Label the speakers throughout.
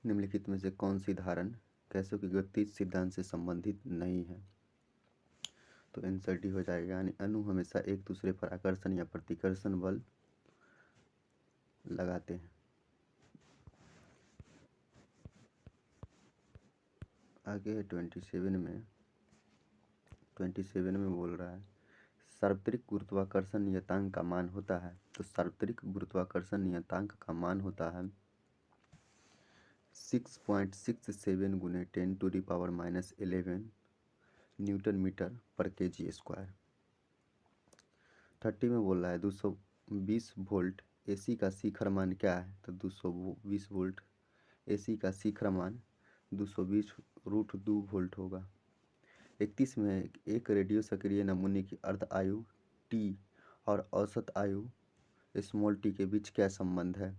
Speaker 1: निम्नलिखित में से कौन सी धारण गैसों की गतिज सिद्धांत से संबंधित नहीं है? तो आंसर डी हो जाएगा, यानी अणु हमेशा एक दूसरे पर आकर्षण या प्रतिकर्षण बल लगाते हैं। आगे 27 में बोल रहा है सार्वत्रिक गुरुत्वाकर्षण नियतांक का मान होता है। तो सार्वत्रिक गुरुत्वाकर्षण नियतांक का मान होता है 6.67 गुने 10⁻11 न्यूटन मीटर पर केजी स्क्वायर। 30 में बोल रहा है 220 वोल्ट एसी का शिखर मान क्या है? तो 220 वोल्ट एसी का शिखर मान 220√2 वोल्ट होगा। 31 में एक रेडियो सक्रिय नमूने की अर्ध आयु टी और औसत आयु स्मॉल टी के बीच क्या संबंध है?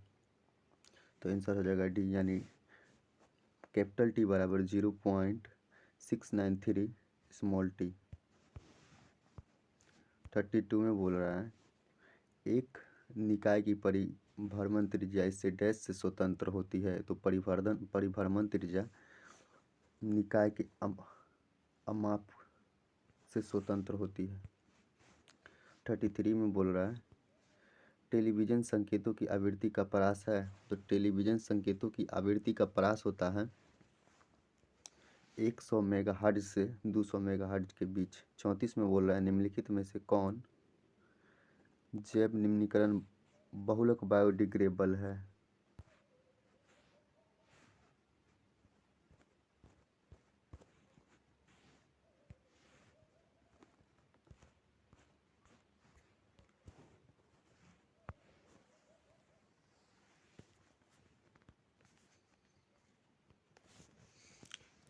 Speaker 1: तो आंसर हो जाएगा डी, यानी कैपिटल टी बराबर 0.693 स्मॉल टी। 32 में बोल रहा है एक निकाय की परिभ्रमण त्रिज्या इससे डैश से स्वतंत्र होती है। तो परिभ्रमण त्रिज्या निकाय के अमाप से स्वतंत्र होती है। 33 में बोल रहा है टेलीविज़न संकेतों की आवृत्ति का परास है। तो टेलीविज़न संकेतों की आवृत्ति का परास होता है 100 मेगाहर्ट्ज से 200 मेगाहर्ट्ज के बीच। 34 में बोल रहा है निम्नलिखित में से कौन जैव निम्नीकरण बहुलक बायोडिग्रेडेबल है?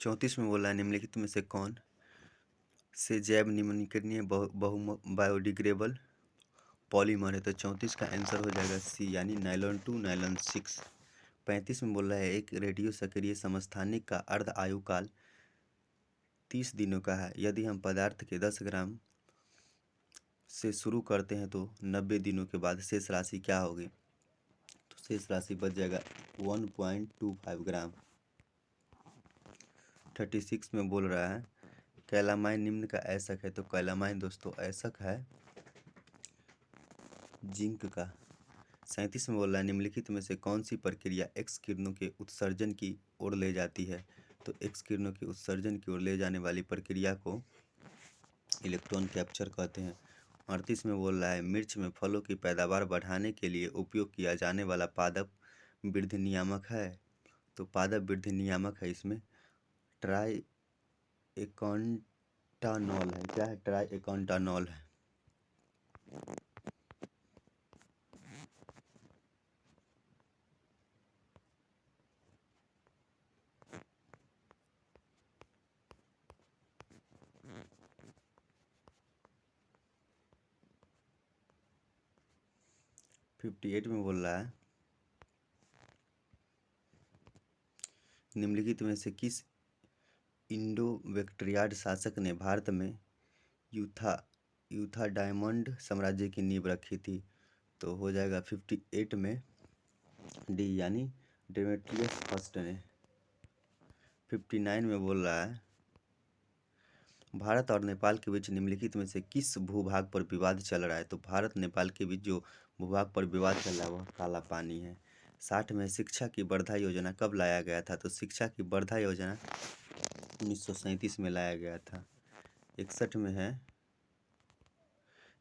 Speaker 1: 34 में बोल रहा है निम्नलिखित में से कौन से जैव निम्नीकरणीय बायोडिग्रेडेबल पॉलीमर है? तो 34 का आंसर हो जाएगा सी, यानी नायलॉन 2 नायलॉन 6। 35 में बोल रहा है एक रेडियो सक्रिय समस्थानिक का अर्ध आयुकाल 30 दिनों का है। यदि हम पदार्थ के 10 ग्राम से शुरू करते हैं तो 90 दिनों के बाद शेष राशि क्या होगी? तो शेष राशि बच जाएगा 1.25 ग्राम। 36 में बोल रहा है कैलामाइन निम्न का ऐसक है। तो कैलामाइन दोस्तों ऐसक है जिंक का। 37 में बोल रहा है निम्नलिखित में से कौन सी प्रक्रिया एक्स किरणों के उत्सर्जन की ओर ले जाती है? तो एक्स किरणों के उत्सर्जन की ओर ले जाने वाली प्रक्रिया को इलेक्ट्रॉन कैप्चर कहते हैं। 38 में बोल रहा है मिर्च में फलों की पैदावार बढ़ाने के लिए उपयोग किया जाने वाला पादप वृद्धि नियामक है। तो पादप वृद्धि नियामक है इसमें ट्राई एकांटानॉल है। क्या है? ट्राई एकांटानॉल है। फिफ्टी 58 में बोल रहा है निम्नलिखित में से किस इंडो बैक्टीरियाड शासक ने भारत में यूथाडायमंड साम्राज्य की नींव रखी थी? तो हो जाएगा 58 में डी, यानी डेमेट्रियस फर्स्ट ने। 59 में बोल रहा है भारत और नेपाल के बीच निम्नलिखित में से किस भूभाग पर विवाद चल रहा है? तो भारत नेपाल के बीच जो भूभाग पर विवाद चल रहा है वह काला पानी है। 60 में शिक्षा की वर्धा योजना कब लाया गया था? तो शिक्षा की वर्धा योजना 1937 में लाया गया था। 61 में है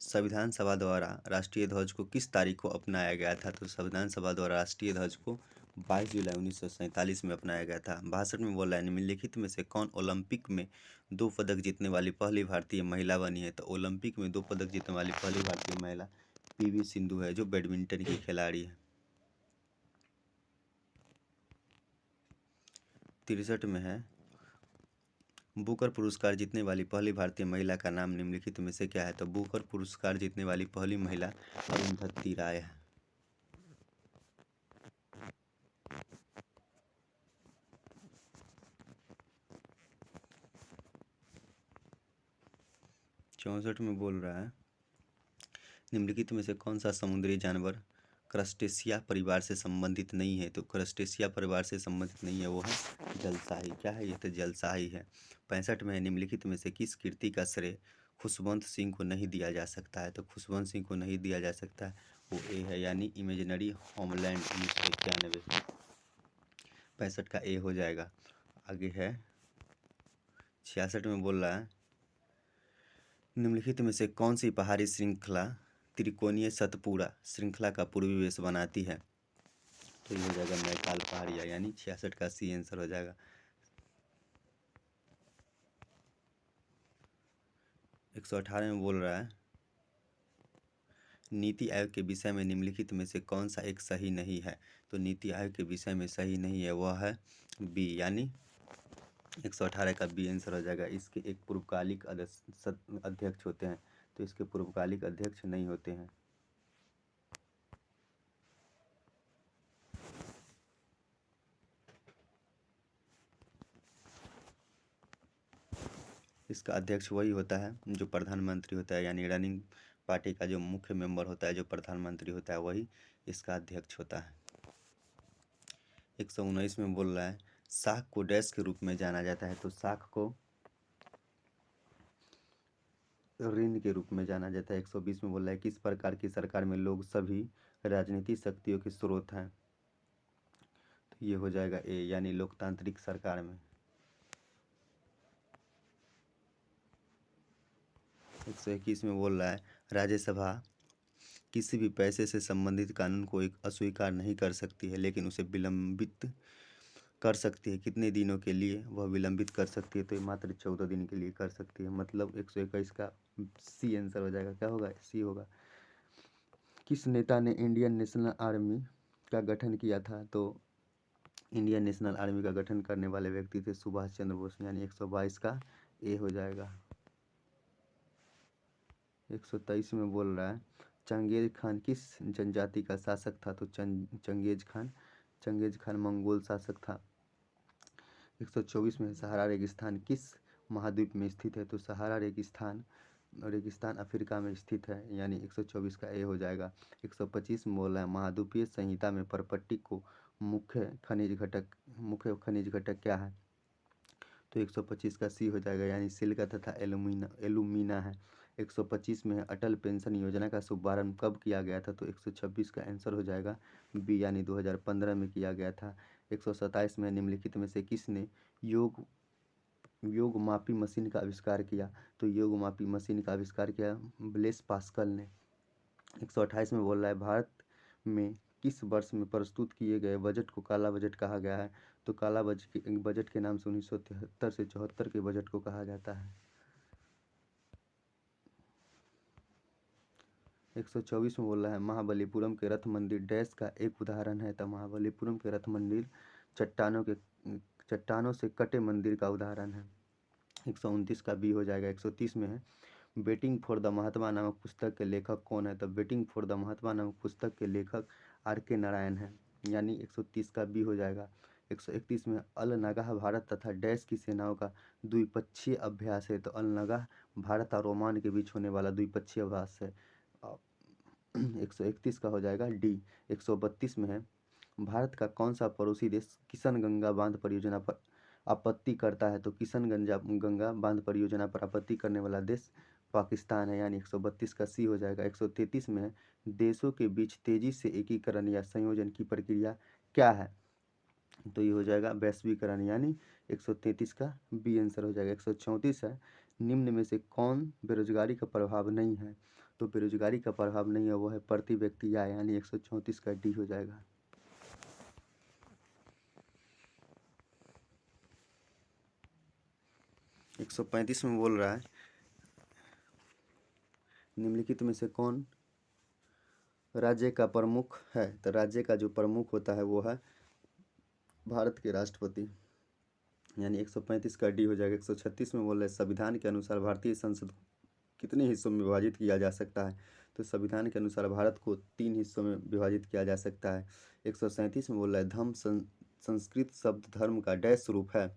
Speaker 1: संविधान सभा द्वारा राष्ट्रीय ध्वज को किस तारीख को अपनाया गया था? तो संविधान सभा द्वारा राष्ट्रीय ध्वज को 22 जुलाई 1947 में अपनाया गया था। 62 में बोला है निम्नलिखित में से कौन ओलंपिक में 2 पदक जीतने वाली पहली भारतीय महिला बनी है? तो ओलंपिक में 2 पदक जीतने वाली पहली भारतीय महिला पीवी सिंधु है, जो बैडमिंटन की खिलाड़ी है। 63 में है बुकर पुरस्कार जीतने वाली पहली भारतीय महिला का नाम निम्नलिखित में से क्या है? तो बुकर पुरस्कार जीतने वाली पहली महिला अरुंधति राय है। 64 में बोल रहा है निम्नलिखित में से कौन सा समुद्री जानवर क्रस्टेशिया परिवार से संबंधित नहीं है, तो क्रस्टेशिया परिवार से संबंधित नहीं है वो है जलसाही। क्या है ये? तो जलसाही है। 65 में निम्नलिखित में से किस कृति का श्रेय खुशवंत सिंह को नहीं दिया जा सकता है? तो खुशवंत सिंह को नहीं दिया जा सकता है, वो ए है, यानी इमेजिनरी होमलैंड 1991। 65 का ए हो जाएगा। आगे है 66 में बोल रहा है निम्नलिखित में से कौन सी पहाड़ी श्रृंखला त्रिकोणीय सतपुड़ा श्रृंखला का पूर्वी वेश बनाती है? तो ये हो जाएगा मैकाल पहाड़िया, यानी 66 का सी आंसर हो जाएगा। 118 में बोल रहा है नीति आयोग के विषय में निम्नलिखित में से कौन सा एक सही नहीं है? तो नीति आयोग के विषय में सही नहीं है वह है बी, यानी 118 का बी आंसर हो जाएगा। इसके एक पूर्वकालिक अध्यक्ष होते हैं, तो इसके पूर्वकालिक अध्यक्ष नहीं होते हैं। इसका अध्यक्ष वही होता है जो प्रधानमंत्री होता है, यानी रनिंग पार्टी का जो मुख्य मेंबर होता है, जो प्रधानमंत्री होता है, वही इसका अध्यक्ष होता है। 119 में बोल रहा है साख को डैश के रूप में जाना जाता है? तो साख को ऋण के रूप में जाना जाता है। 120 में बोल रहा है किस प्रकार की सरकार में लोग सभी राजनीतिक शक्तियों के स्रोत हैं? तो ये हो जाएगा ए, यानी लोकतांत्रिक सरकार में। 121 में बोल रहा है राज्यसभा किसी भी पैसे से संबंधित कानून को एक अस्वीकार नहीं कर सकती है, लेकिन उसे विलंबित कर सकती है। कितने दिनों के लिए वह विलंबित कर सकती है? तो ये मात्र 14 दिन के लिए कर सकती है। मतलब 121 का सी आंसर हो जाएगा। क्या होगा? सी होगा। किस नेता ने इंडियन नेशनल आर्मी का गठन किया था? तो इंडियन नेशनल आर्मी का गठन करने वाले व्यक्ति थे सुभाष चंद्र बोस, यानी 122 का ए हो जाएगा। 123 में बोल रहा है चंगेज खान किस जनजाति का शासक था? तो चंगेज खान मंगोल शासक था। 124 में सहारा रेगिस्तान किस महाद्वीप में स्थित है? तो सहारा रेगिस्तान अफ्रीका में स्थित है, यानी 124 का ए हो जाएगा। 125 में बोल रहा है महाद्वीपीय संहिता में परपट्टी को मुख्य खनिज घटक क्या है? तो 125 का सी हो जाएगा, यानी सिलिका तथा एलुमिना है। 125 में अटल पेंशन योजना का शुभारंभ कब किया गया था? तो 126 का आंसर हो जाएगा बी, यानी 2015 में किया गया था। 127 में निम्नलिखित में से किसने योग मापी मशीन का आविष्कार किया? तो योग मापी मशीन का आविष्कार किया ब्लेस पास्कल ने। 128 में बोल रहा है भारत में किस वर्ष में प्रस्तुत किए गए बजट को काला बजट कहा गया है? तो काला बजट के नाम से 1973 से 74 के बजट को कहा जाता है। 124 में बोल रहा है महाबलीपुरम के रथ मंदिर डैश का एक उदाहरण है? तो महाबलीपुरम के रथ मंदिर चट्टानों से कटे मंदिर का उदाहरण है। 129 का बी हो जाएगा। 130 में है वेटिंग फॉर द महात्मा नामक पुस्तक के लेखक कौन है? तो वेटिंग फॉर द महात्मा नामक पुस्तक के लेखक R.K. नारायण है, यानी 130 का बी हो जाएगा। 131 में अल नगाह भारत तथा डैश की सेनाओं का द्विपक्षीय अभ्यास है? तो अल नगाह भारत और ओमान के बीच होने वाला द्विपक्षीय अभ्यास है। 131 का हो जाएगा डी। 132 में है भारत का कौन सा पड़ोसी देश किशन गंगा बांध परियोजना पर आपत्ति करता है? तो किशन गंगा बांध परियोजना पर आपत्ति करने वाला देश पाकिस्तान है, यानी 132 का सी हो जाएगा। 133 में है देशों के बीच तेजी से एकीकरण या संयोजन की प्रक्रिया क्या है? तो ये हो जाएगा वैश्वीकरण, यानी 133 का बी आंसर हो जाएगा। 134 है निम्न में से कौन बेरोजगारी का प्रभाव नहीं है? तो बेरोजगारी का प्रभाव नहीं है वो है प्रति व्यक्ति आय, यानी 134 का डी हो जाएगा। 135 में बोल रहा है निम्नलिखित में से कौन राज्य का प्रमुख है? तो राज्य का जो प्रमुख होता है वो है भारत के राष्ट्रपति, यानी 135 का डी हो जाएगा। 136 में बोल रहे संविधान के अनुसार भारतीय संसद कितने हिस्सों में विभाजित किया जा सकता है? तो संविधान के अनुसार भारत को 3 हिस्सों में विभाजित किया जा सकता है। 137 में बोल रहा है धम्म संस्कृत शब्द धर्म का डैश रूप है?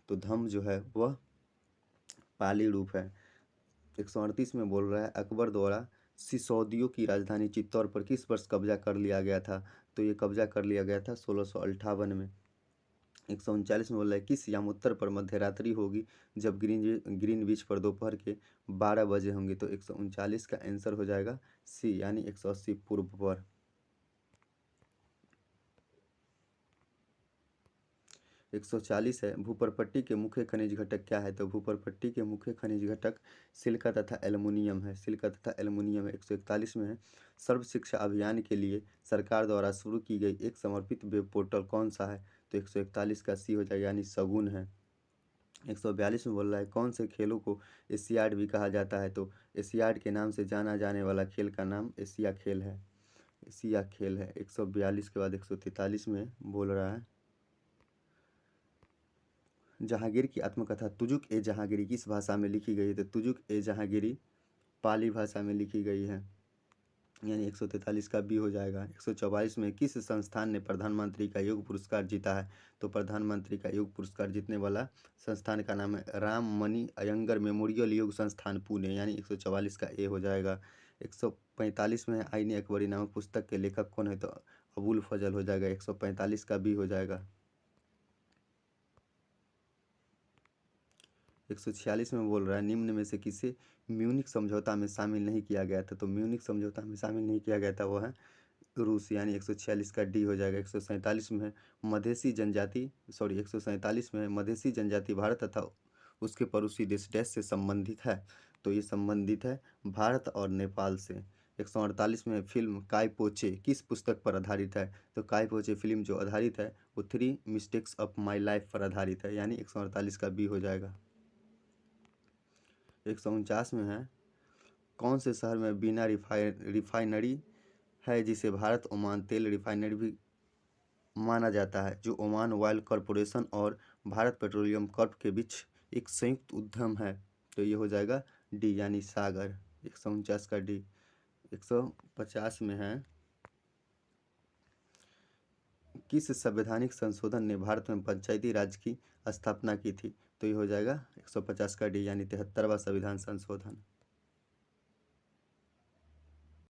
Speaker 1: तो धम्म जो है वह पाली रूप है। 138 में बोल रहा है अकबर द्वारा सिसोदियों की राजधानी चित्तौड़ पर किस वर्ष कब्जा कर लिया गया था? तो ये कब्जा कर लिया गया था 1658 में। 139 में बोल रहा है किस यामोत्तर पर मध्यरात्रि होगी जब ग्रीनविच पर दोपहर के 12 बजे होंगे? तो 139 का आंसर हो जाएगा सी यानी 180 पूर्व पर। 140 है भूपरपट्टी के मुख्य खनिज घटक क्या है? तो भूपरपट्टी के मुख्य खनिज घटक सिलिका तथा एल्युमिनियम है। सिलिका तथा एल्युमिनियम है। 141 में है सर्व शिक्षा अभियान के लिए सरकार द्वारा शुरू की गई एक समर्पित वेब पोर्टल कौन सा है? तो 141 का सी हो जाएगा यानी शगुन है। 142 में बोल रहा है कौन से खेलों को एशियाड भी कहा जाता है? तो एशियाड के नाम से जाना जाने वाला खेल का नाम एशिया खेल है। एशिया खेल है। 142 के बाद 143 में बोल रहा है जहांगीर की आत्मकथा तुजुक ए जहांगीरी किस भाषा में लिखी गई है? तो तुजुक ए जहांगीरी पाली भाषा में लिखी गई है यानी 143 का बी हो जाएगा। 144 में किस संस्थान ने प्रधानमंत्री का योग पुरस्कार जीता है? तो प्रधानमंत्री का योग पुरस्कार जीतने वाला संस्थान का नाम है राममणि अयंगर मेमोरियल योग संस्थान पुणे यानी 144 का ए हो जाएगा। 145 में आईने अकबरी नामक पुस्तक के लेखक कौन है? तो अबुल फजल हो जाएगा। 145 का बी हो जाएगा। 146 में बोल रहा है निम्न में से किसे म्यूनिख समझौता में शामिल नहीं किया गया था? तो म्यूनिख समझौता में शामिल नहीं किया गया था वो है रूस यानी 146 का डी हो जाएगा। 147 में है मधेसी जनजाति 147 में है मधेसी जनजाति भारत तथा उसके पड़ोसी देश डैश से संबंधित है? तो ये संबंधित है भारत और नेपाल से। 148 में फिल्म काय पोचे किस पुस्तक पर आधारित है? तो काय पोचे फिल्म जो आधारित है वो 3 मिस्टेक्स ऑफ माई लाइफ पर आधारित है यानी 148 का बी हो जाएगा। 149 में है कौन से शहर में बिना रिफाइनरी है जिसे भारत ओमान तेल रिफाइनरी भी माना जाता है, जो ओमान ऑयल कॉरपोरेशन और भारत पेट्रोलियम कॉर्प के बीच एक संयुक्त उद्यम है? तो ये हो जाएगा डी यानी सागर। 149 का डी। 150 में है किस संवैधानिक संशोधन ने भारत में पंचायती राज की स्थापना की थी? तो ये हो जाएगा 150 का डी यानी 73वां संविधान संशोधन।